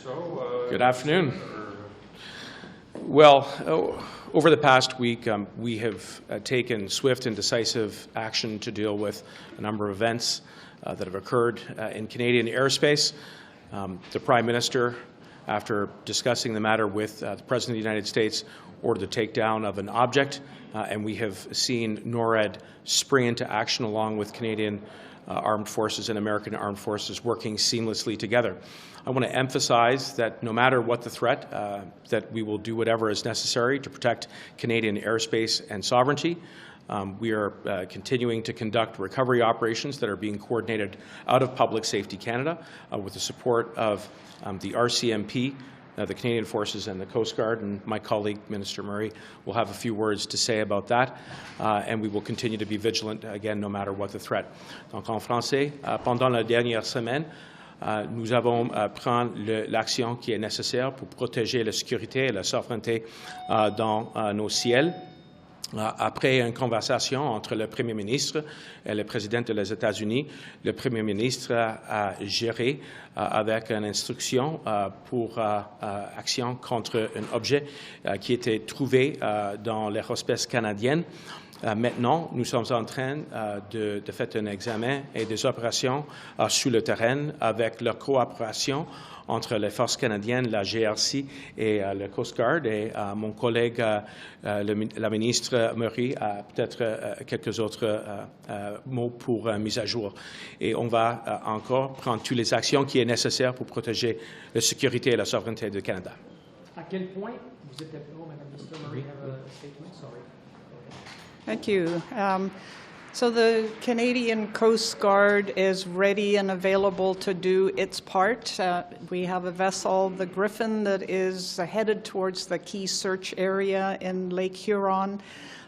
Good afternoon. Well, over the past week, we have taken swift and decisive action to deal with a number of events that have occurred in Canadian airspace. The Prime Minister, after discussing the matter with the President of the United States, ordered the takedown of an object, and we have seen NORAD spring into action along with Canadian armed forces and American armed forces working seamlessly together. I want to emphasize that no matter what the threat, that we will do whatever is necessary to protect Canadian airspace and sovereignty. We are continuing to conduct recovery operations that are being coordinated out of Public Safety Canada with the support of the RCMP, the Canadian Forces and the Coast Guard, and my colleague, Minister Murray, will have a few words to say about that, and we will continue to be vigilant, again, no matter what the threat. Donc, en français, pendant la dernière semaine, nous avons pris l'action qui est nécessaire pour protéger la sécurité et la souveraineté dans nos ciels. Après une conversation entre le Premier ministre et le Président des États-Unis, le Premier ministre a géré avec une instruction pour action contre un objet qui était trouvé dans l'aérospace canadienne. Maintenant, nous sommes en train de faire un examen et des opérations sur le terrain avec la coopération entre les forces canadiennes, la GRC et le Coast Guard. Et mon collègue, la ministre Murray, a peut-être quelques autres mots pour mise à jour. Et on va encore prendre toutes les actions qui sont nécessaires pour protéger la sécurité et la souveraineté du Canada. À quel point vous êtes... Oh, Madame Minister Murray have a statement. Sorry. Thank you. So the Canadian Coast Guard is ready and available to do its part. We have a vessel, the Griffin, that is headed towards the key search area in Lake Huron.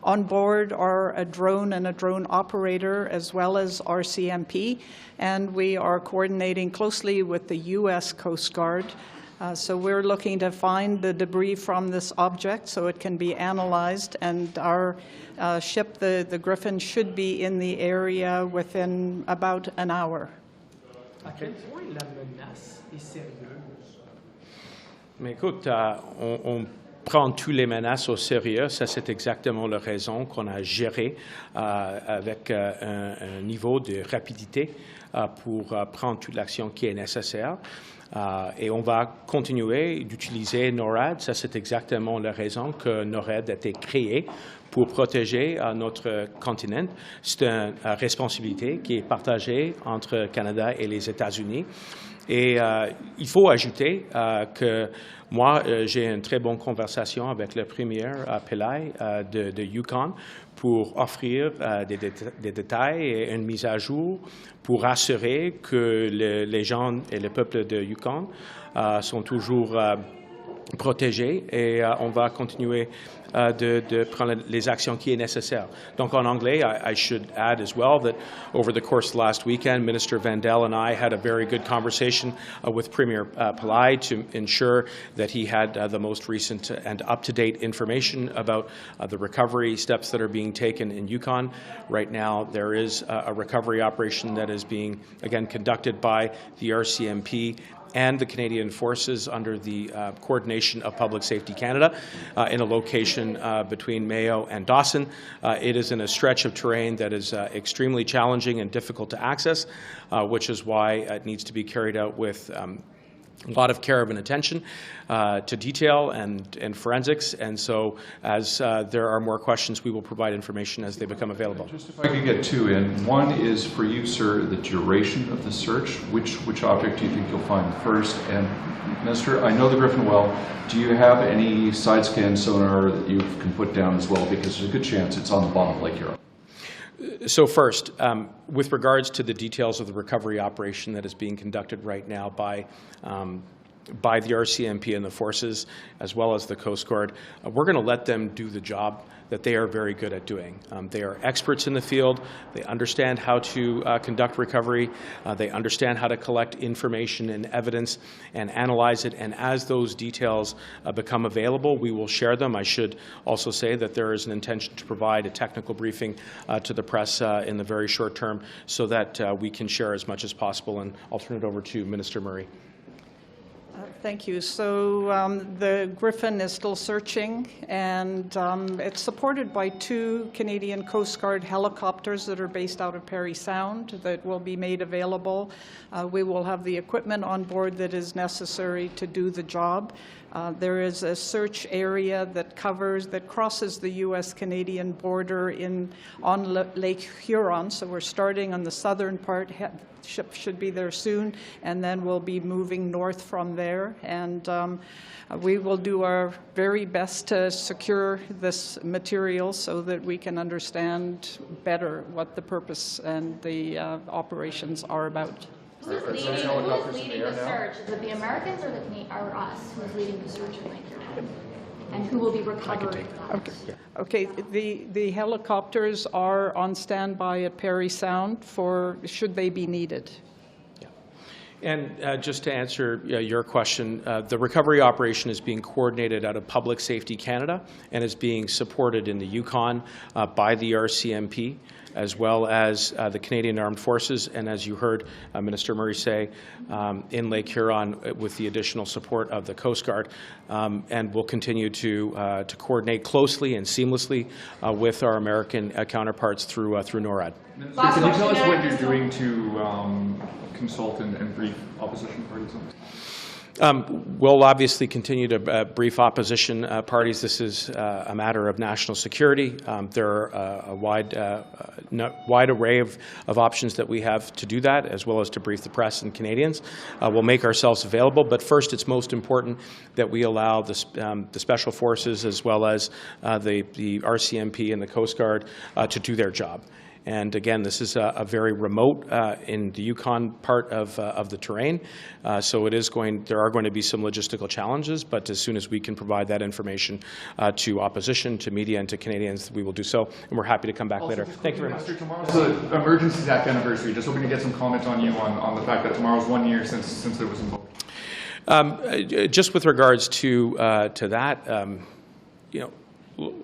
On board are a drone and a drone operator, as well as RCMP, and we are coordinating closely with the U.S. Coast Guard. So we're looking to find the debris from this object so it can be analyzed, and our ship, the Griffin, should be in the area within about an hour. À quel point la menace est sérieuse? Mais écoute, on prend toutes les menaces au sérieux. Ça, c'est exactement la raison qu'on a géré avec un niveau de rapidité pour prendre toute l'action qui est nécessaire. Et on va continuer d'utiliser NORAD. Ça, c'est exactement la raison que NORAD a été créé pour protéger notre continent. C'est une responsabilité qui est partagée entre le Canada et les États-Unis. Et il faut ajouter que moi, j'ai une très bonne conversation avec le premier Pillay de Yukon pour offrir des détails et une mise à jour pour assurer que les gens et le peuple de Yukon sont toujours protégés, et on va continuer de prendre les actions qui sont nécessaires. Donc en anglais, I should add as well that over the course of last weekend, Minister Vandel and I had a very good conversation with Premier Pillay to ensure that he had the most recent and up-to-date information about the recovery steps that are being taken in Yukon. Right now, there is a recovery operation that is being, again, conducted by the RCMP and the Canadian Forces under the coordination of Public Safety Canada in a location between Mayo and Dawson. It is in a stretch of terrain that is extremely challenging and difficult to access, which is why it needs to be carried out with a lot of care and attention to detail and forensics. And so as there are more questions, we will provide information as they become available. Just if I could get two in. One is for you, sir, the duration of the search. Which object do you think you'll find first? And Minister, I know the Griffin well. Do you have any side scan sonar that you can put down as well? Because there's a good chance it's on the bottom of Lake Huron. So first, with regards to the details of the recovery operation that is being conducted right now by the RCMP and the forces, as well as the Coast Guard, we're going to let them do the job that they are very good at doing. They are experts in the field. They understand how to conduct recovery. They understand how to collect information and evidence and analyze it. And as those details become available, we will share them. I should also say that there is an intention to provide a technical briefing to the press in the very short term so that we can share as much as possible. And I'll turn it over to Minister Murray. Thank you. So the Griffin is still searching, and it's supported by 2 Canadian Coast Guard helicopters that are based out of Parry Sound that will be made available. We will have the equipment on board that is necessary to do the job. There is a search area that crosses the U.S.-Canadian border on Lake Huron. So we're starting on the southern part. Ship should be there soon, and then we'll be moving north from there. And we will do our very best to secure this material so that we can understand better what the purpose and the operations are about. Who's leading the search? Is it the Americans or us? Who's leading the search in Lake Huron? And who will be recovering? Okay. The helicopters are on standby at Parry Sound should they be needed. Yeah. And just to answer your question, the recovery operation is being coordinated out of Public Safety Canada and is being supported in the Yukon by the RCMP, as well as the Canadian Armed Forces, and as you heard Minister Murray say, in Lake Huron with the additional support of the Coast Guard. And we'll continue to coordinate closely and seamlessly with our American counterparts through NORAD. Can you tell us what you're doing to consult and brief opposition parties on this? We'll obviously continue to brief opposition parties. This is a matter of national security. There are a wide array of options that we have to do that, as well as to brief the press and Canadians. We'll make ourselves available, but first it's most important that we allow the Special Forces as well as the RCMP and the Coast Guard to do their job. And again, this is a very remote in the Yukon part of the terrain, so there are going to be some logistical challenges, but as soon as we can provide that information to opposition, to media, and to Canadians, we will do so, and we're happy to come back later. Thank you very much. Tomorrow's the Emergencies Act anniversary. Just hoping to get some comments on you on the fact that tomorrow's 1 year since it was invoked. Just with regards to that,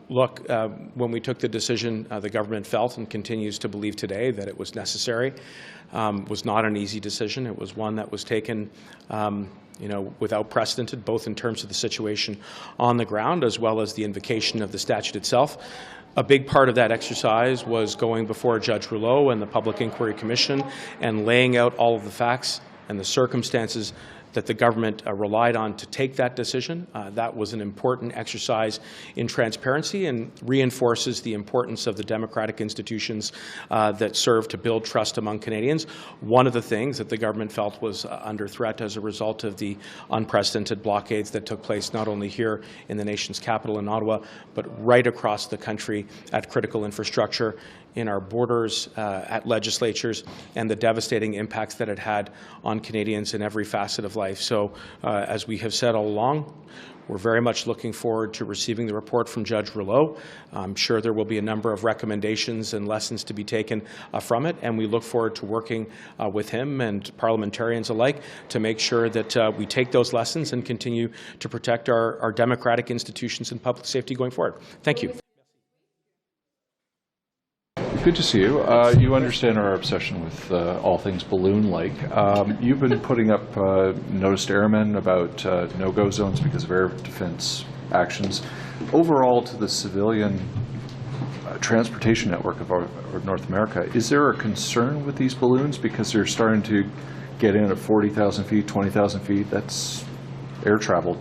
look, when we took the decision, the government felt and continues to believe today that it was necessary. It was not an easy decision. It was one that was taken without precedent, both in terms of the situation on the ground as well as the invocation of the statute itself. A big part of that exercise was going before Judge Rouleau and the Public Inquiry Commission and laying out all of the facts and the circumstances that the government relied on to take that decision. That was an important exercise in transparency and reinforces the importance of the democratic institutions that serve to build trust among Canadians. One of the things that the government felt was under threat as a result of the unprecedented blockades that took place not only here in the nation's capital in Ottawa, but right across the country at critical infrastructure, in our borders, at legislatures, and the devastating impacts that it had on Canadians in every facet of life. So, as we have said all along, we're very much looking forward to receiving the report from Judge Rouleau. I'm sure there will be a number of recommendations and lessons to be taken from it, and we look forward to working with him and parliamentarians alike to make sure that we take those lessons and continue to protect our democratic institutions and public safety going forward. Thank you. Good to see you. You understand our obsession with all things balloon-like. You've been putting up notice to airmen about no-go zones because of air defense actions. Overall, to the civilian transportation network of North America, is there a concern with these balloons because they're starting to get in at 40,000 feet, 20,000 feet? That's air travel.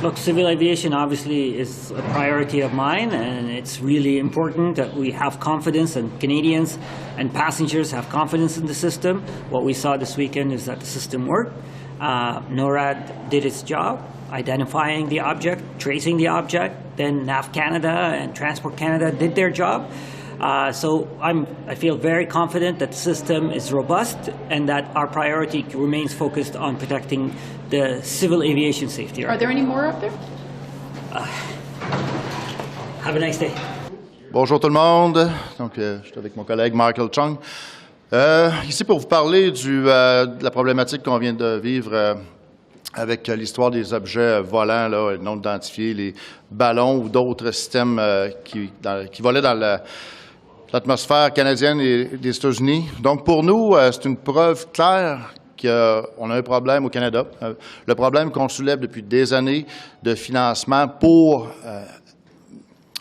Look, civil aviation obviously is a priority of mine, and it's really important that we have confidence, and Canadians and passengers have confidence in the system. What we saw this weekend is that the system worked. NORAD did its job, identifying the object, tracing the object. Then NAV Canada and Transport Canada did their job. So I feel very confident that the system is robust and that our priority remains focused on protecting the civil aviation safety. Are there any more up there? Have a nice day. Bonjour tout le monde. Donc, je suis avec mon collègue Michael Chong. Ici pour vous parler de la problématique qu'on vient de vivre avec l'histoire des objets volants là, non identifiés, les ballons ou d'autres systèmes qui volaient dans l'atmosphère canadienne et des États-Unis. Donc, pour nous, c'est une preuve claire qu'on a un problème au Canada. Le problème qu'on soulève depuis des années de financement pour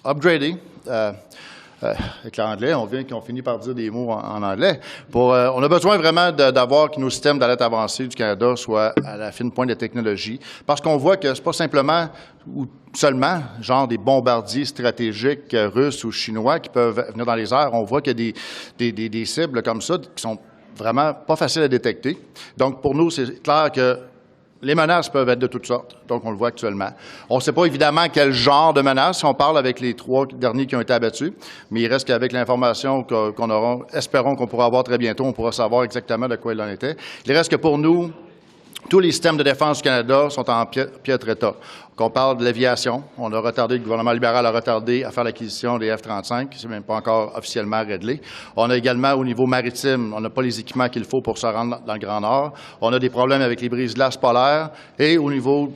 upgrader, avec l'anglais, on finit par dire des mots en anglais. On a besoin vraiment d'avoir que nos systèmes d'alerte avancée du Canada soient à la fine pointe de technologie, parce qu'on voit que c'est pas simplement ou seulement genre des bombardiers stratégiques russes ou chinois qui peuvent venir dans les airs. On voit qu'il y a des cibles comme ça qui sont vraiment pas faciles à détecter. Donc, pour nous, c'est clair que les menaces peuvent être de toutes sortes, donc on le voit actuellement. On ne sait pas évidemment quel genre de menaces. On parle avec les 3 derniers qui ont été abattus, mais il reste qu'avec l'information qu'on aura, espérons qu'on pourra avoir très bientôt, on pourra savoir exactement de quoi il en était. Il reste que pour nous, tous les systèmes de défense du Canada sont en piètre état. Qu'on parle de l'aviation, on a retardé, le gouvernement libéral a retardé à faire l'acquisition des F-35, c'est même pas encore officiellement réglé. On a également au niveau maritime, on n'a pas les équipements qu'il faut pour se rendre dans le Grand Nord. On a des problèmes avec les brises-glaces polaires et au niveau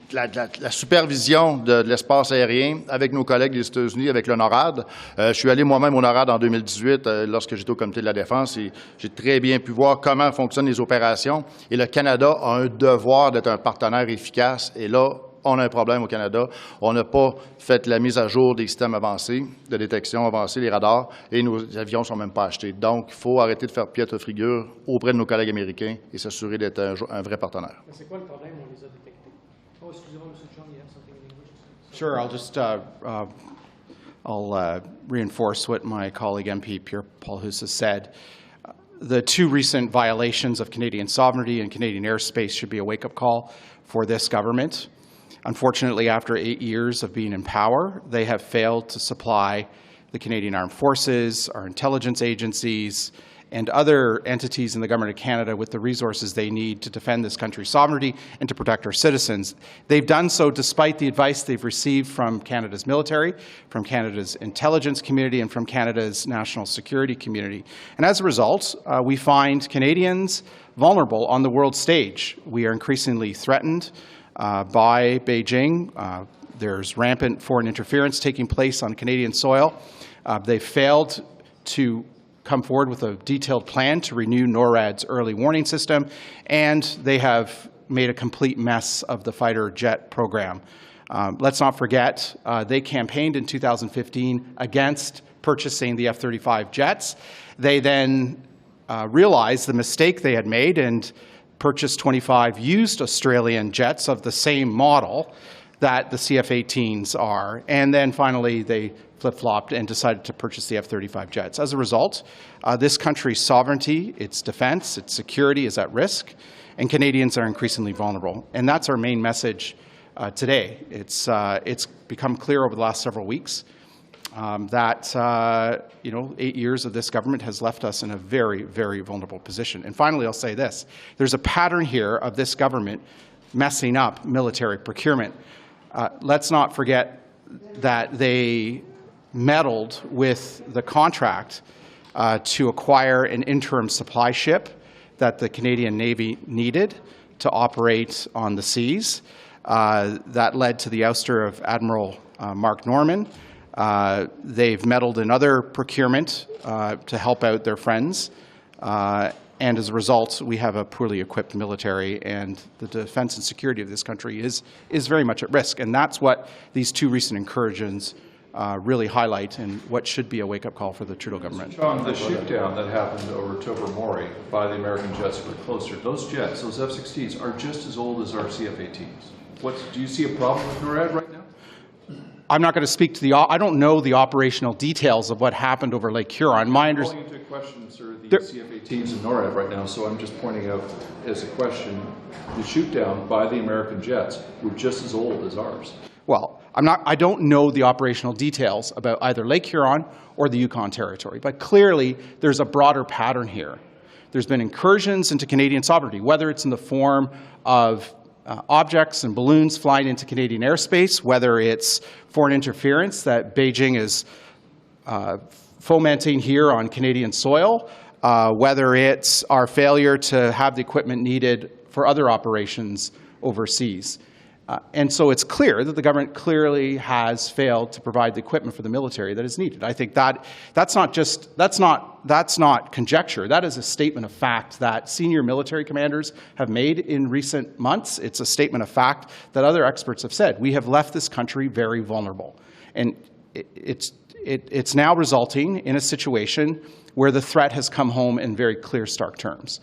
de la supervision de l'espace aérien avec nos collègues des États-Unis, avec le NORAD. Je suis allé moi-même au NORAD en 2018 lorsque j'étais au comité de la défense et j'ai très bien pu voir comment fonctionnent les opérations. Et le Canada a un devoir d'être un partenaire efficace. Et là, on a un problème au Canada. On n'a pas fait la mise à jour des systèmes avancés, de détection avancés, les radars, et nos avions ne sont même pas achetés. Donc, il faut arrêter de faire piètre figure auprès de nos collègues américains et s'assurer d'être un vrai partenaire. C'est quoi le problème? On les a détectés. Oh, excusez-moi, M. Chong, you have something in English? Sure, I'll just reinforce what my colleague MP Pierre Paul-Hus has said. The 2 recent violations of Canadian sovereignty and Canadian airspace should be a wake-up call for this government. Unfortunately, after 8 years of being in power, they have failed to supply the Canadian Armed Forces, our intelligence agencies, and other entities in the Government of Canada with the resources they need to defend this country's sovereignty and to protect our citizens. They've done so despite the advice they've received from Canada's military, from Canada's intelligence community, and from Canada's national security community. And as a result, we find Canadians vulnerable on the world stage. We are increasingly threatened by Beijing. There's rampant foreign interference taking place on Canadian soil. They've failed to come forward with a detailed plan to renew NORAD's early warning system, and they have made a complete mess of the fighter jet program. Let's not forget, they campaigned in 2015 against purchasing the F-35 jets. They then realized the mistake they had made and purchased 25 used Australian jets of the same model that the CF-18s are, and then finally they flip-flopped and decided to purchase the F-35 jets. As a result, this country's sovereignty, its defense, its security is at risk, and Canadians are increasingly vulnerable. And that's our main message today. It's become clear over the last several weeks that 8 years of this government has left us in a very, very vulnerable position. And finally, I'll say this. There's a pattern here of this government messing up military procurement. Let's not forget that they meddled with the contract to acquire an interim supply ship that the Canadian Navy needed to operate on the seas. That led to the ouster of Admiral Mark Norman. They've meddled in other procurement to help out their friends. And as a result, we have a poorly equipped military, and the defense and security of this country is very much at risk. And that's what these 2 recent incursions really highlight, and what should be a wake-up call for the Trudeau government. Chong, the shoot-down that happened over Tobermory by the American jets who were closer, those jets, those F-16s, are just as old as our CF-18s. Do you see a problem with NORAD right now? I'm not going to speak to I don't know the operational details of what happened over Lake Huron. My understanding. I'm calling into question, sir, the CF-18s in NORAD right now, so I'm just pointing out as a question, the shoot-down by the American jets were just as old as ours. Well, I don't know the operational details about either Lake Huron or the Yukon territory, but clearly there's a broader pattern here. There's been incursions into Canadian sovereignty, whether it's in the form of objects and balloons flying into Canadian airspace, whether it's foreign interference that Beijing is fomenting here on Canadian soil, whether it's our failure to have the equipment needed for other operations overseas. And so it's clear that the government clearly has failed to provide the equipment for the military that is needed. I think that's not conjecture. That is a statement of fact that senior military commanders have made in recent months. It's a statement of fact that other experts have said. We have left this country very vulnerable. And it's now resulting in a situation where the threat has come home in very clear, stark terms.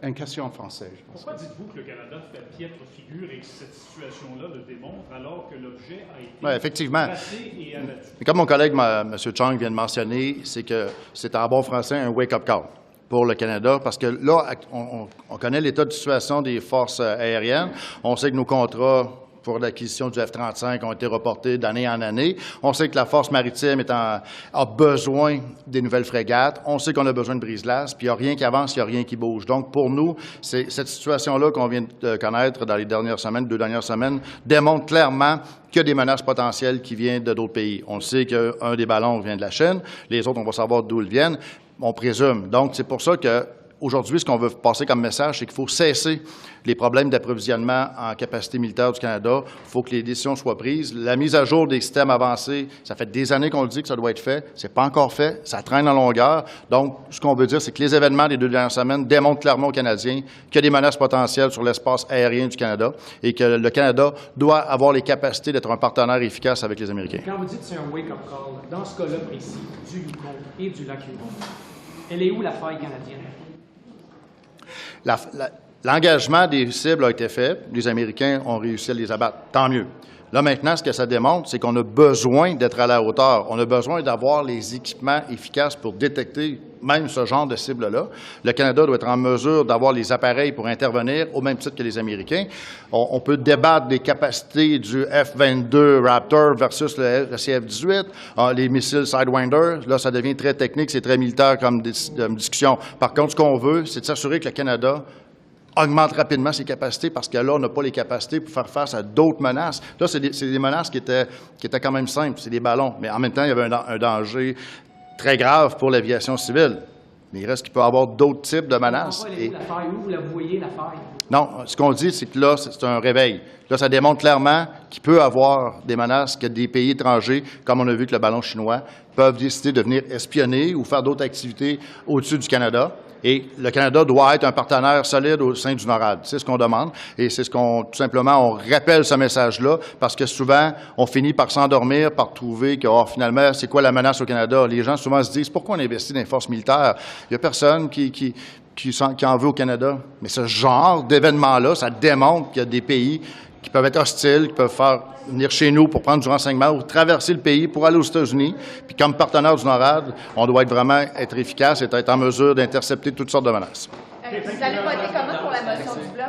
Une question en français, je pense. Pourquoi dites-vous que le Canada fait piètre figure et que cette situation-là le démontre alors que l'objet a été effectivement. placé et abattu? Et comme mon collègue, M. Chong, vient de mentionner, c'est que c'est en bon français un wake-up call pour le Canada, parce que là, on connaît l'état de situation des forces aériennes. On sait que nos contrats pour l'acquisition du F-35 ont été reportés d'année en année. On sait que la force maritime a besoin des nouvelles frégates. On sait qu'on a besoin de brise-glace, puis il n'y a rien qui avance, il n'y a rien qui bouge. Donc, pour nous, cette situation-là qu'on vient de connaître dans les dernières semaines, 2 dernières semaines, démontre clairement qu'il y a des menaces potentielles qui viennent de d'autres pays. On sait qu'un des ballons vient de la Chine, les autres, on va savoir d'où ils viennent, on présume. Donc, c'est pour ça que aujourd'hui, ce qu'on veut passer comme message, c'est qu'il faut cesser les problèmes d'approvisionnement en capacité militaire du Canada. Il faut que les décisions soient prises. La mise à jour des systèmes avancés, ça fait des années qu'on le dit que ça doit être fait. C'est pas encore fait. Ça traîne en longueur. Donc, ce qu'on veut dire, c'est que les événements des 2 dernières semaines démontrent clairement aux Canadiens qu'il y a des menaces potentielles sur l'espace aérien du Canada et que le Canada doit avoir les capacités d'être un partenaire efficace avec les Américains. Quand vous dites que c'est un wake-up call, dans ce cas-là précis, du Yukon et du lac Huron, elle est où la faille canadienne? L'engagement des cibles a été fait. Les Américains ont réussi à les abattre. Tant mieux. Là, maintenant, ce que ça démontre, c'est qu'on a besoin d'être à la hauteur. On a besoin d'avoir les équipements efficaces pour détecter même ce genre de cible-là. Le Canada doit être en mesure d'avoir les appareils pour intervenir au même titre que les Américains. On peut débattre des capacités du F-22 Raptor versus le CF-18, les missiles Sidewinder. Là, ça devient très technique, c'est très militaire comme discussion. Par contre, ce qu'on veut, c'est de s'assurer que le Canada augmente rapidement ses capacités parce que là, on n'a pas les capacités pour faire face à d'autres menaces. Là, c'est des menaces qui étaient quand même simples, c'est des ballons. Mais en même temps, il y avait un danger très grave pour l'aviation civile. Mais il reste qu'il peut y avoir d'autres types de menaces. La faille, où vous la voyez, la faille? Non, ce qu'on dit, c'est que là, c'est un réveil. Là, ça démontre clairement qu'il peut y avoir des menaces, que des pays étrangers, comme on a vu que le ballon chinois, peuvent décider de venir espionner ou faire d'autres activités au-dessus du Canada. Et le Canada doit être un partenaire solide au sein du NORAD. C'est ce qu'on demande. Et c'est tout simplement, on rappelle ce message-là parce que souvent, on finit par s'endormir, par trouver que, finalement, c'est quoi la menace au Canada? Les gens souvent se disent, pourquoi on investit dans les forces militaires? Il n'y a personne qui en veut au Canada. Mais ce genre d'événement-là, ça démontre qu'il y a des pays qui peuvent être hostiles, qui peuvent faire venir chez nous pour prendre du renseignement ou traverser le pays pour aller aux États-Unis. Puis comme partenaire du NORAD, on doit vraiment être efficace et être en mesure d'intercepter toutes sortes de menaces. Vous allez voter comment pour la motion du Bloc?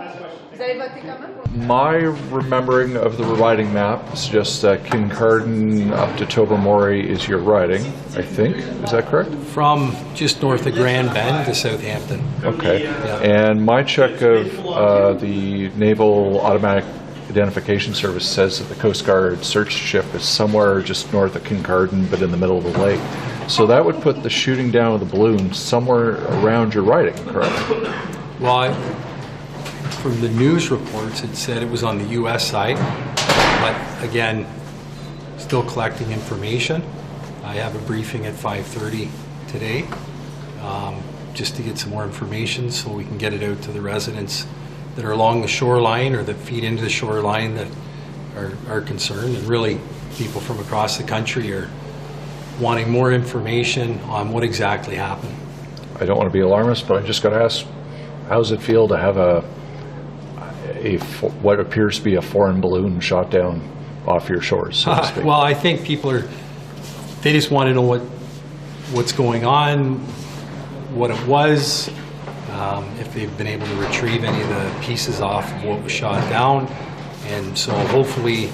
Vous allez voter comment pour... My remembering of the riding map suggests that Kincardine up to Tobermory is your riding, I think. Is that correct? From just north of Grand Bend to Southampton. Okay. Yeah. And my check of the Naval Automatic Identification Service says that the Coast Guard search ship is somewhere just north of Kincardine, but in the middle of the lake. So that would put the shooting down of the balloon somewhere around your riding, correct? Well, from the news reports, it said it was on the U.S. side, but again, still collecting information. I have a briefing at 5:30 today, just to get some more information so we can get it out to the residents that are along the shoreline or that feed into the shoreline that are concerned, and really people from across the country are wanting more information on what exactly happened. I don't want to be alarmist, but I just got to ask, how does it feel to have what appears to be a foreign balloon shot down off your shores, so to speak? Well, I think people they just want to know what's going on, what it was, if they've been able to retrieve any of the pieces off of what was shot down. And so hopefully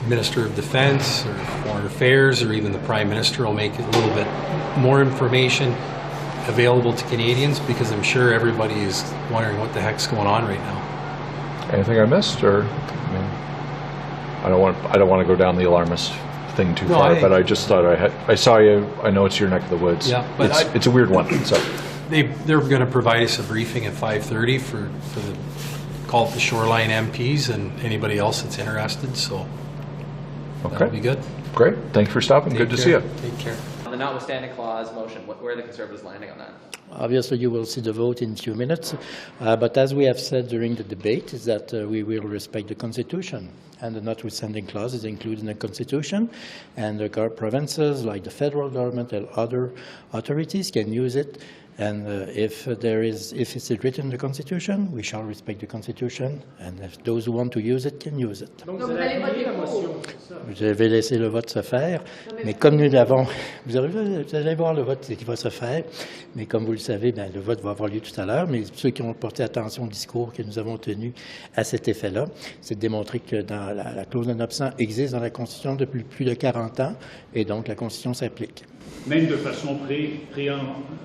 Minister of Defense or Foreign Affairs or even the Prime Minister will make a little bit more information available to Canadians, because I'm sure everybody is wondering what the heck's going on right now. Anything I missed, or I don't want to go down the alarmist thing too far, but I just thought I saw you. I know it's your neck of the woods. Yeah, but it's a weird one. So they're going to provide us a briefing at 5:30 for the call it the Shoreline MPs and anybody else that's interested, so that'll be good. Great. Thank you for stopping. Good to see you. Take care. On the notwithstanding clause motion, where are the Conservatives landing on that? Obviously, you will see the vote in a few minutes, but as we have said during the debate, is that we will respect the Constitution, and the notwithstanding clause is included in the Constitution, and the provinces, like the federal government and other authorities, can use it. And if it's written in the Constitution, we shall respect the Constitution, and if those who want to use it can use it. Donc, vous allez appuyer la motion, c'est ça? Je vais laisser le vote se faire, mais comme nous l'avons, vous allez voir le vote qui va se faire, mais comme vous le savez, bien, le vote va avoir lieu tout à l'heure, mais ceux qui ont porté attention au discours que nous avons tenu à cet effet-là, c'est de démontrer que dans la clause de non-obstant existe dans la Constitution depuis plus de 40 ans, et donc la Constitution s'applique. Même de façon préventive.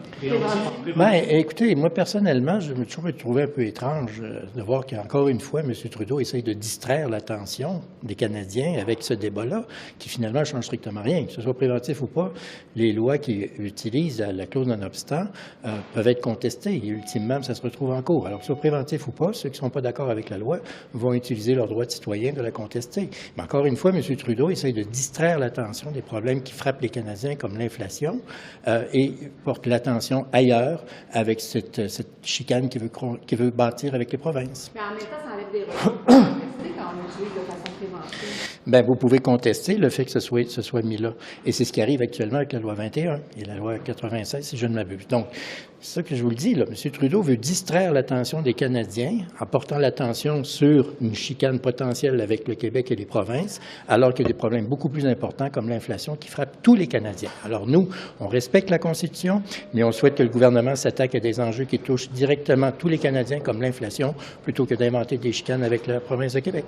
Ben, écoutez, moi, personnellement, je me toujours trouvé un peu étrange de voir qu'encore une fois, M. Trudeau essaye de distraire l'attention des Canadiens avec ce débat-là, qui finalement ne change strictement rien. Que ce soit préventif ou pas, les lois qui utilisent la clause non-obstant peuvent être contestées et ultimement, ça se retrouve en cours. Alors que ce soit préventif ou pas, ceux qui ne sont pas d'accord avec la loi vont utiliser leur droit de citoyen de la contester. Mais encore une fois, M. Trudeau essaye de distraire l'attention des problèmes qui frappent les Canadiens comme l'inflation et porte l'attention ailleurs avec cette chicane qu'il veut bâtir avec les provinces. Mais en même temps, ça enlève des ressources quand on utilise de façon préventive. Bien, vous pouvez contester le fait que ce soit mis là. Et c'est ce qui arrive actuellement avec la loi 21 et la loi 96, si je ne m'abuse. Donc, c'est ça que je vous le dis, là. M. Trudeau veut distraire l'attention des Canadiens en portant l'attention sur une chicane potentielle avec le Québec et les provinces, alors qu'il y a des problèmes beaucoup plus importants comme l'inflation qui frappe tous les Canadiens. Alors nous, on respecte la Constitution, mais on souhaite que le gouvernement s'attaque à des enjeux qui touchent directement tous les Canadiens comme l'inflation, plutôt que d'inventer des chicanes avec la province de Québec.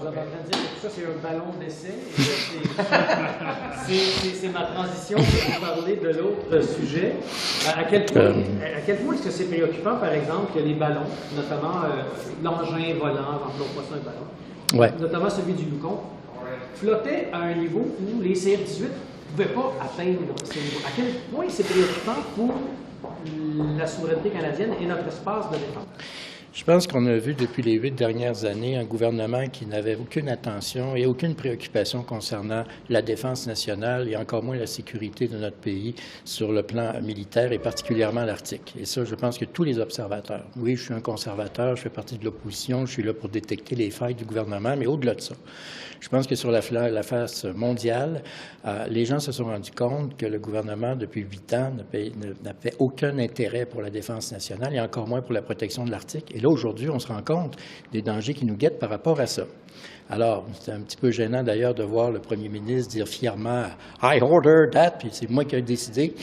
Vous êtes en train de dire que tout ça, c'est un ballon d'essai. C'est ma transition pour vous parler de l'autre sujet. À quel point est-ce que c'est préoccupant, par exemple, que les ballons, notamment l'engin volant, n'emploie pas ça un ballon, ouais. Notamment celui du Yukon, flottaient à un niveau où les CF-18 ne pouvaient pas atteindre ce niveau. À quel point c'est préoccupant pour la souveraineté canadienne et notre espace de défense? Je pense qu'on a vu depuis les 8 dernières années un gouvernement qui n'avait aucune attention et aucune préoccupation concernant la défense nationale et encore moins la sécurité de notre pays sur le plan militaire et particulièrement l'Arctique. Et ça, je pense que tous les observateurs, oui, je suis un conservateur, je fais partie de l'opposition, je suis là pour détecter les failles du gouvernement, mais au-delà de ça, je pense que sur la face mondiale, les gens se sont rendus compte que le gouvernement, depuis 8 ans, n'avait aucun intérêt pour la défense nationale et encore moins pour la protection de l'Arctique. Et là, aujourd'hui, on se rend compte des dangers qui nous guettent par rapport à ça. Alors, c'est un petit peu gênant d'ailleurs de voir le premier ministre dire fièrement « I ordered that », puis c'est moi qui ai décidé,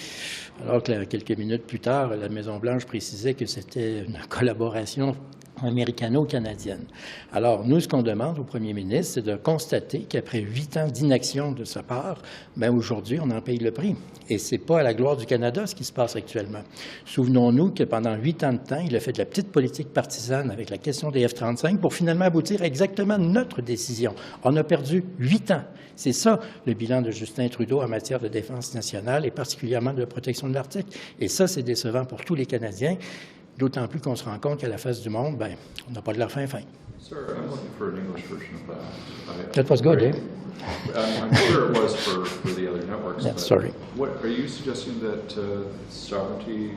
alors que quelques minutes plus tard, la Maison-Blanche précisait que c'était une collaboration américano-canadienne. Alors, nous, ce qu'on demande au premier ministre, c'est de constater qu'après 8 ans d'inaction de sa part, bien aujourd'hui, on en paye le prix. Et c'est pas à la gloire du Canada ce qui se passe actuellement. Souvenons-nous que pendant 8 ans de temps, il a fait de la petite politique partisane avec la question des F-35 pour finalement aboutir à exactement notre décision. On a perdu 8 ans. C'est ça, le bilan de Justin Trudeau en matière de défense nationale et particulièrement de la protection de l'Arctique. Et ça, c'est décevant pour tous les Canadiens. D'autant plus qu'on se rend compte qu'à la face du monde, ben, on n'a pas de l'air fin. Sir, I'm looking for an English version of that. That was good, eh? I'm sure it was for the other networks. Yeah, sorry. What are you suggesting that sovereignty,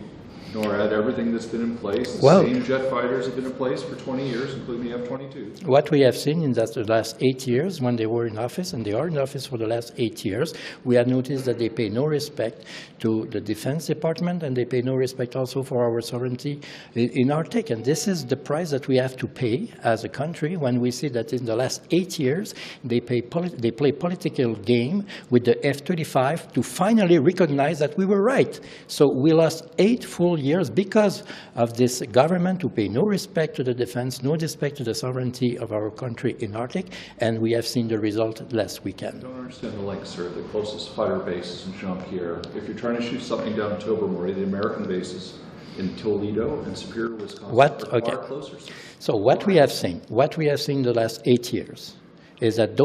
NORAD, everything that's been in place, the well, same jet fighters have been in place for 20 years, including the F-22? What we have seen in the last 8 years, when they were in office, and they are in office for the last 8 years, we have noticed that they pay no respect to the Defense Department, and they pay no respect also for our sovereignty in Arctic. And this is the price that we have to pay as a country when we see that in the last 8 years, they play political game with the F-35 to finally recognize that we were right. So we lost 8 full years because of this government who pay no respect to the defense, no respect to the sovereignty of our country in Arctic, and we have seen the result last weekend. I don't understand the link, sir. The closest fighter base is in Jean-Pierre. If you're trying to shoot something down in Tobermory, the American bases in Toledo and Superior, Wisconsin are far closer, sir. So what we have seen the last 8 years is that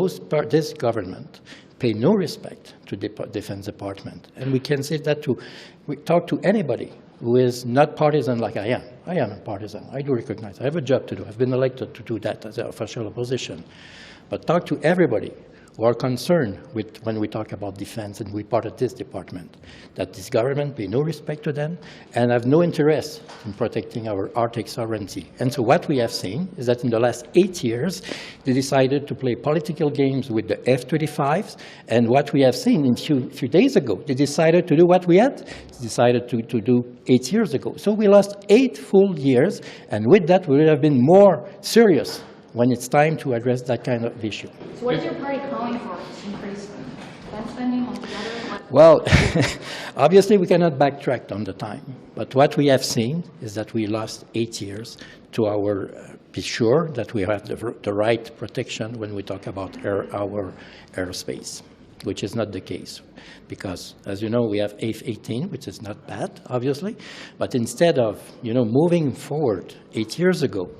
this government pay no respect to the Defense Department. And we can say that we talk to anybody who is not partisan like I am. I am a partisan. I do recognize I have a job to do. I've been elected to do that as an official opposition. But talk to everybody who are concerned with when we talk about defense, and we're part of this department, that this government pay no respect to them and have no interest in protecting our Arctic sovereignty. And so what we have seen is that in the last 8 years, they decided to play political games with the F-35s, and what we have seen in few days ago, they decided to do what we had decided to do 8 years ago. So we lost 8 full years, and with that, we would have been more serious when it's time to address that kind of issue. So what is your party calling for to increase defense spending altogether? Well, obviously we cannot backtrack on the time, but what we have seen is that we lost 8 years to be sure that we have the right protection when we talk about our airspace, which is not the case. Because, as you know, we have F-18, which is not bad, obviously, but instead of, moving forward 8 years ago,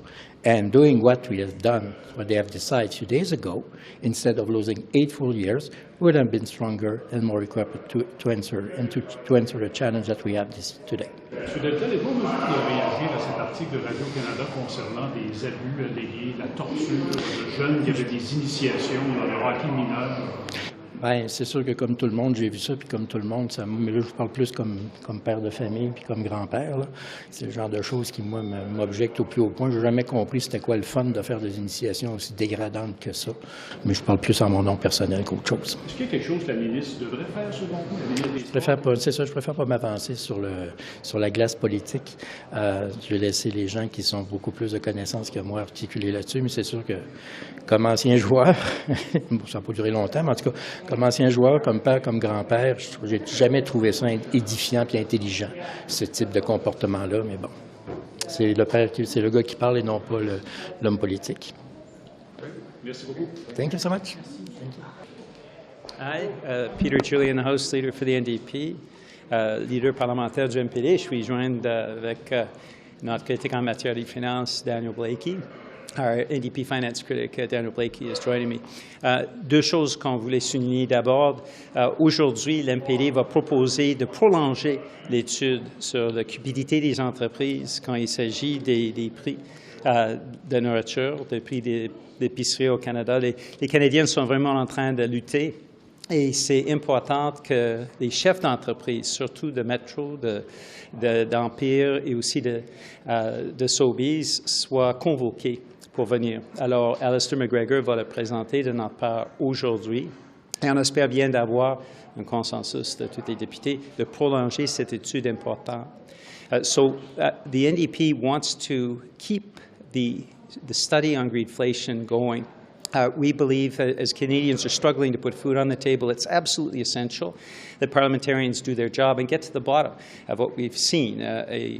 and doing what we have done, what they have decided a few days ago, instead of losing 8 full years, would have been stronger and more equipped to answer the challenge that we have today. M. Deltell, est-vous en mesure de réagir à cet article de Radio-Canada concernant des abus allégués, la torture de jeunes qui avaient des initiations dans le hockey mineur? Bien, c'est sûr que comme tout le monde, j'ai vu ça, puis comme tout le monde, mais là, je parle plus comme père de famille, puis comme grand-père. C'est le genre de choses qui, moi, m'objectent au plus haut point. Je n'ai jamais compris c'était quoi le fun de faire des initiations aussi dégradantes que ça. Mais je parle plus en mon nom personnel qu'autre chose. Est-ce qu'il y a quelque chose que la ministre devrait faire, selon vous, la ministre des Sports? Je préfère pas m'avancer sur la glace politique. Je vais laisser les gens qui sont beaucoup plus de connaissances que moi articuler là-dessus, mais c'est sûr que, comme ancien joueur, ça n'a pas duré longtemps, mais en tout cas, comme ancien joueur, comme père, comme grand-père, j'ai jamais trouvé ça édifiant et intelligent, ce type de comportement-là, mais bon. C'est le père, c'est le gars qui parle et non pas l'homme politique. Merci beaucoup. Thank you so much. Hi, Peter Julian, the House Leader for the NDP, leader parlementaire du MPD. Je suis joint avec notre critique en matière de finances, Daniel Blakey. Our NDP finance critic, Daniel Blakey, is joining me. Deux choses qu'on voulait souligner. D'abord, aujourd'hui, l'MPD va proposer de prolonger l'étude sur la cupidité des entreprises quand il s'agit des prix de nourriture, des prix d'épicerie au Canada. Les Canadiens sont vraiment en train de lutter. Et c'est important que les chefs d'entreprise, surtout de Metro, d'Empire et aussi de Sobeys, soient convoqués pour venir. Alors, Alistair McGregor va le présenter de notre part aujourd'hui. Et on espère bien d'avoir un consensus de tous les députés de prolonger cette étude importante. The NDP wants to keep the study on greedflation going. We believe, as Canadians are struggling to put food on the table, it's absolutely essential that parliamentarians do their job and get to the bottom of what we've seen, a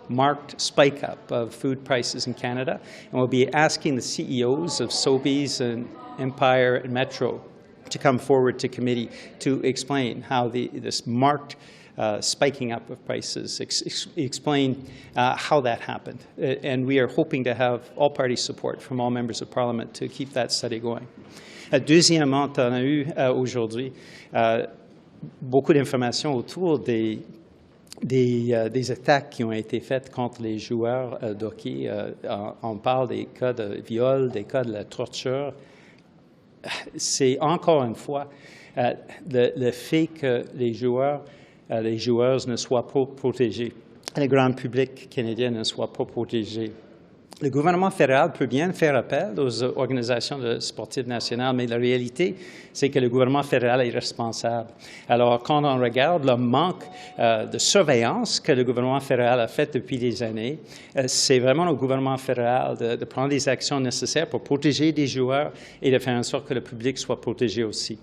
marked spike up of food prices in Canada. And we'll be asking the CEOs of Sobeys and Empire and Metro to come forward to committee to explain how this marked spiking up of prices, explain how that happened. And we are hoping to have all-party support from all members of Parliament to keep that study going. Deuxièmement, on a eu aujourd'hui beaucoup d'informations autour des attaques qui ont été faites contre les joueurs d'hockey. On parle des cas de viol, des cas de la torture. C'est encore une fois le fait que les joueurs ne soient pas protégés, le grand public canadien ne soit pas protégé. Le gouvernement fédéral peut bien faire appel aux organisations sportives nationales, mais la réalité, c'est que le gouvernement fédéral est responsable. Alors, quand on regarde le manque de surveillance que le gouvernement fédéral a fait depuis des années, c'est vraiment au gouvernement fédéral de prendre les actions nécessaires pour protéger des joueurs et de faire en sorte que le public soit protégé aussi.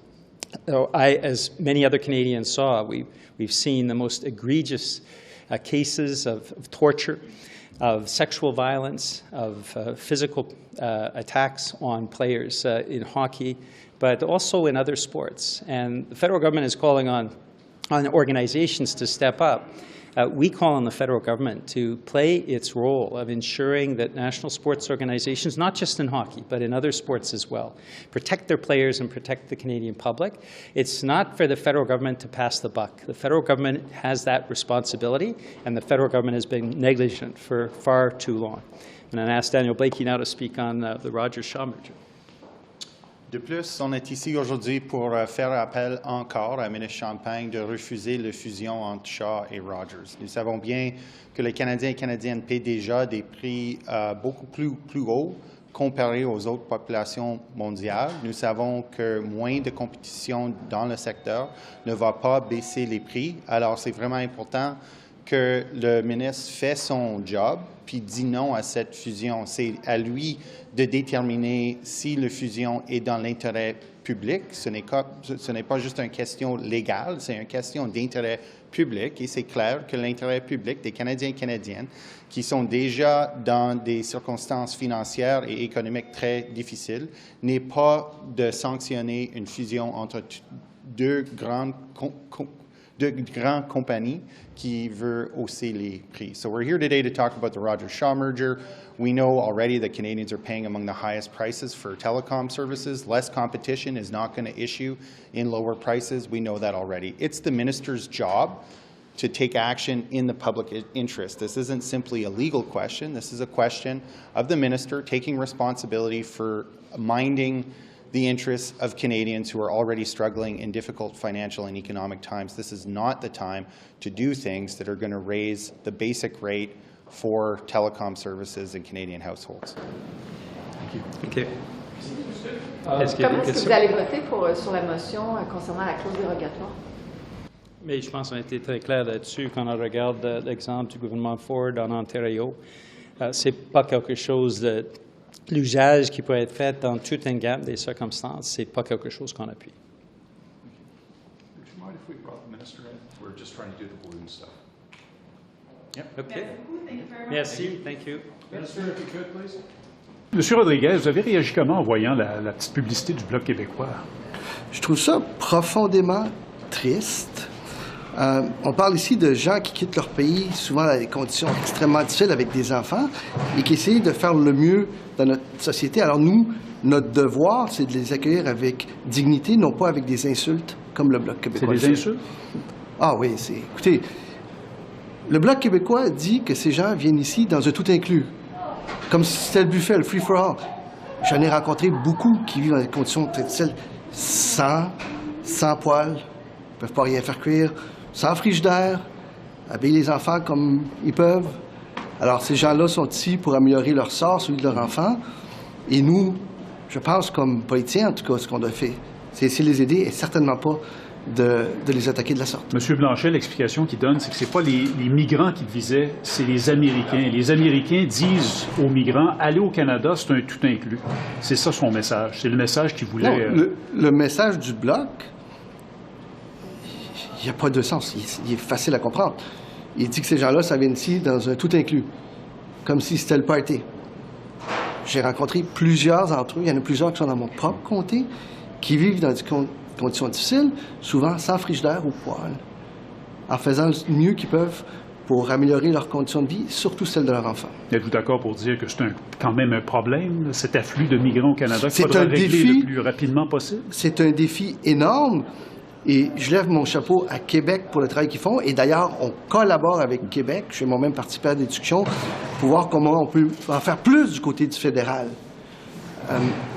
As many other Canadians saw, we've seen the most egregious cases of torture, of sexual violence, of physical attacks on players in hockey, but also in other sports. And the federal government is calling on organizations to step up We call on the federal government to play its role of ensuring that national sports organizations, not just in hockey, but in other sports as well, protect their players and protect the Canadian public. It's not for the federal government to pass the buck. The federal government has that responsibility, and the federal government has been negligent for far too long. And I ask Daniel Blakey now to speak on the Rogers Shaw merger. De plus, on est ici aujourd'hui pour faire appel encore à Ministre Champagne de refuser la fusion entre Shaw et Rogers. Nous savons bien que les Canadiens et Canadiennes paient déjà des prix beaucoup plus hauts comparés aux autres populations mondiales. Nous savons que moins de compétition dans le secteur ne va pas baisser les prix. Alors, c'est vraiment important que le ministre fait son job puis dit non à cette fusion. C'est à lui de déterminer si la fusion est dans l'intérêt public. Ce n'est pas juste une question légale, c'est une question d'intérêt public. Et c'est clair que l'intérêt public des Canadiens et Canadiennes qui sont déjà dans des circonstances financières et économiques très difficiles n'est pas de sanctionner une fusion entre deux grandes compagnies qui veut hausser les prix. So we're here today to talk about the Rogers-Shaw merger. We know already that Canadians are paying among the highest prices for telecom services. Less competition is not going to issue in lower prices. We know that already. It's the minister's job to take action in the public interest. This isn't simply a legal question. This is a question of the minister taking responsibility for minding the interests of Canadians who are already struggling in difficult financial and economic times. This is not the time to do things that are going to raise the basic rate for telecom services in Canadian households. Thank you. Thank you. Comment est-ce que vous allez voter sur la motion concernant la clause dérogatoire? Mais je pense qu'on a été très clair là-dessus quand on regarde l'exemple du gouvernement Ford en Ontario. C'est pas quelque chose de l'usage qui peut être fait dans toute une gamme des circonstances, c'est pas quelque chose qu'on appuie. Would you mind if we brought the minister in? We're just trying to do the balloon stuff. Yep. Okay. Merci. Thank you. Minister, if you could, please. Monsieur Rodriguez, vous avez réagi comment en voyant la petite publicité du Bloc québécois? Je trouve ça profondément triste. On parle ici de gens qui quittent leur pays, souvent dans des conditions extrêmement difficiles avec des enfants, et qui essayent de faire le mieux dans notre société. Alors nous, notre devoir, c'est de les accueillir avec dignité, non pas avec des insultes, comme le Bloc québécois. C'est des insultes? Ah oui, écoutez, le Bloc québécois dit que ces gens viennent ici dans un tout inclus, comme si c'était le buffet, le free-for-all. J'en ai rencontré beaucoup qui vivent dans des conditions très difficiles, sans poils, ne peuvent pas rien faire cuire, sans frigidaire, habiller les enfants comme ils peuvent. Alors, ces gens-là sont ici pour améliorer leur sort, celui de leurs enfants. Et nous, je pense, comme politiciens, en tout cas, ce qu'on doit faire, c'est essayer de les aider et certainement pas de les attaquer de la sorte. Monsieur Blanchet, l'explication qu'il donne, c'est que ce n'est pas les migrants qu'il visait, c'est les Américains. Les Américains disent aux migrants, allez au Canada, c'est un tout inclus. C'est ça son message. C'est le message qu'il voulait... Non, le message du Bloc, il n'y a pas de sens. Il est facile à comprendre. Il dit que ces gens-là, ça vient ici dans un tout inclus, comme si c'était le party. J'ai rencontré plusieurs d'entre eux. Il y en a plusieurs qui sont dans mon propre comté, qui vivent dans des conditions difficiles, souvent sans frigidaire ou poêle, en faisant le mieux qu'ils peuvent pour améliorer leurs conditions de vie, surtout celles de leurs enfants. Êtes-vous d'accord pour dire que c'est quand même un problème, cet afflux de migrants au Canada, qu'il faudra régler le plus rapidement possible? C'est un défi énorme. Et je lève mon chapeau à Québec pour le travail qu'ils font. Et d'ailleurs, on collabore avec Québec. J'ai moi-même participé à des discussions pour voir comment on peut en faire plus du côté du fédéral.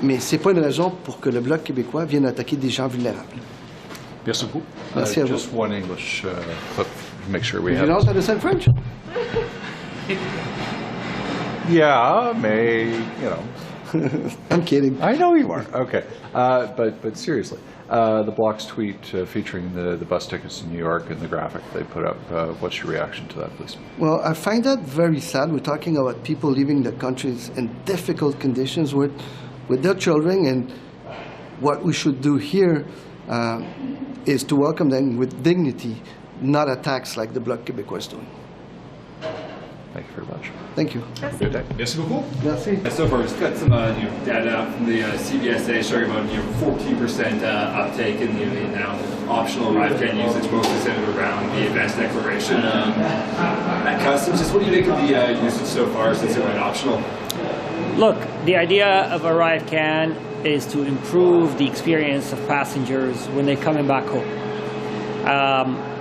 Mais ce n'est pas une raison pour que le Bloc québécois vienne attaquer des gens vulnérables. Merci beaucoup. Merci à vous. Just one English clip to make sure we have... You don't understand French? Yeah, you know. I'm kidding. I know you are. Okay. But seriously, the Bloc's tweet featuring the bus tickets in New York and the graphic they put up, what's your reaction to that, please? Well, I find that very sad. We're talking about people leaving their countries in difficult conditions with their children, and what we should do here is to welcome them with dignity, not attacks like the Bloc Québécois is doing. Thank you very much. Thank you. Good day. Merci beaucoup. Merci. So far, we've got some data from the CBSA showing about 14% uptake in the now optional arrive-can usage, mostly centered around the advance declaration at customs. Just what do you think of the usage so far since it went optional? Look, the idea of arrive-can is to improve the experience of passengers when they're coming back home.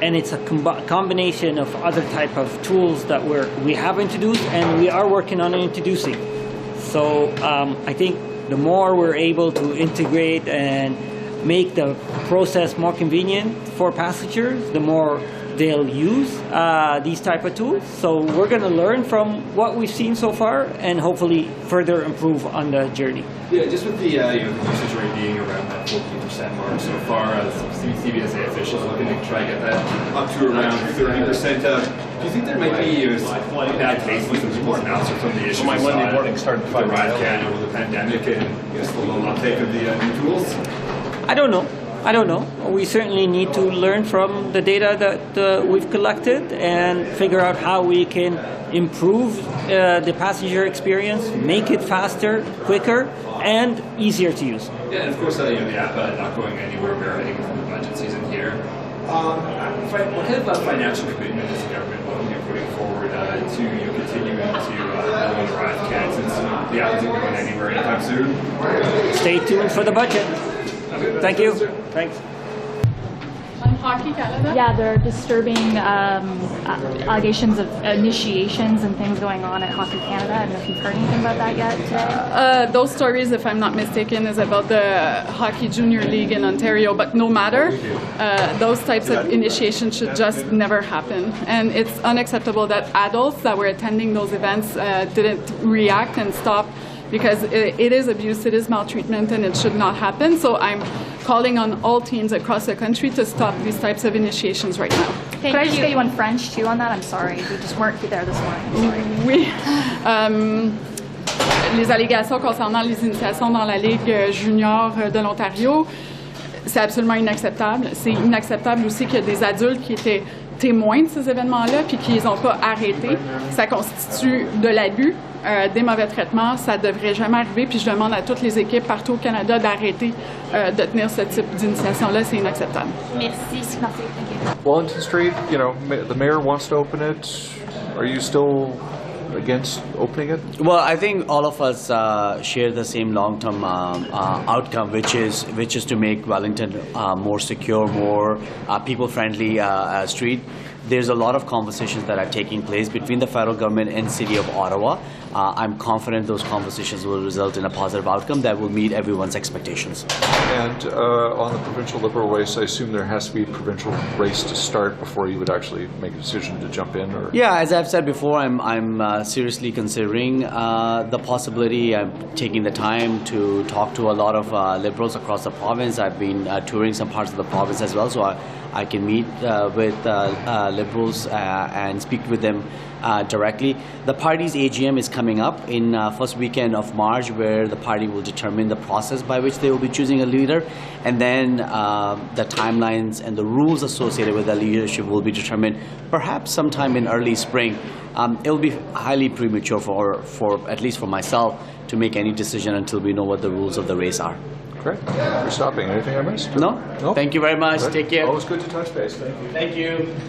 And it's a combination of other type of tools that we have introduced and we are working on introducing. So I think the more we're able to integrate and make the process more convenient for passengers, the more they'll use these type of tools. So we're going to learn from what we've seen so far and hopefully further improve on the journey. Yeah, just with the usage rate being around that 14% mark so far, CBSA officials looking to try to get that up to around 30%. Do you think there might be bad taste with some people now some of the issues we saw with the arrive-can over the pandemic and just the low uptake of the new tools? I don't know. We certainly need to learn from the data that we've collected and figure out how we can improve the passenger experience, make it faster, quicker, and easier to use. Yeah, and of course, the app not going anywhere. We're heading into the budget season here. What kind of financial commitment is the government putting forward to continuing to build arrive-can since the app isn't going anywhere anytime soon? Stay tuned for the budget. Thank you. Thanks. On Hockey Canada? Yeah, there are disturbing allegations of initiations and things going on at Hockey Canada. I don't know if you've heard anything about that yet today. Those stories, if I'm not mistaken, is about the Hockey Junior League in Ontario, but no matter, those types of initiations should just never happen. And it's unacceptable that adults that were attending those events didn't react and stop, because it is abuse, it is maltreatment, and it should not happen. So I'm calling on all teams across the country to stop these types of initiations right now. Could I just get you on French, too, on that? I'm sorry. We just weren't there this morning. Oui. Les allégations concernant les initiations dans la Ligue junior de l'Ontario, c'est absolument inacceptable. C'est inacceptable aussi qu'il y a des adultes qui étaient témoins de ces événements-là puis qui les ont pas arrêtés. Ça constitue de l'abus, des mauvais traitements. Ça devrait jamais arriver. Puis je demande à toutes les équipes partout au Canada d'arrêter de tenir ce type d'initiation-là. C'est inacceptable. Merci. Wellington Street, the mayor wants to open it. Are you still against opening it? Well, I think all of us share the same long-term outcome, which is to make Wellington more secure, more people-friendly street. There's a lot of conversations that are taking place between the federal government and City of Ottawa. I'm confident those conversations will result in a positive outcome that will meet everyone's expectations. And on the provincial Liberal race, I assume there has to be a provincial race to start before you would actually make a decision to jump in? Or? Yeah, as I've said before, I'm seriously considering the possibility. I'm taking the time to talk to a lot of Liberals across the province. I've been touring some parts of the province as well, so I can meet with Liberals and speak with them directly. The party's AGM is coming up in first weekend of March, where the party will determine the process by which they will be choosing a leader, and then the timelines and the rules associated with the leadership will be determined perhaps sometime in early spring. It will be highly premature for at least for myself to make any decision until we know what the rules of the race are. Great. For stopping. Anything I missed? No. Thank you very much. Take care. Always good to touch base. Thank you. Thank you.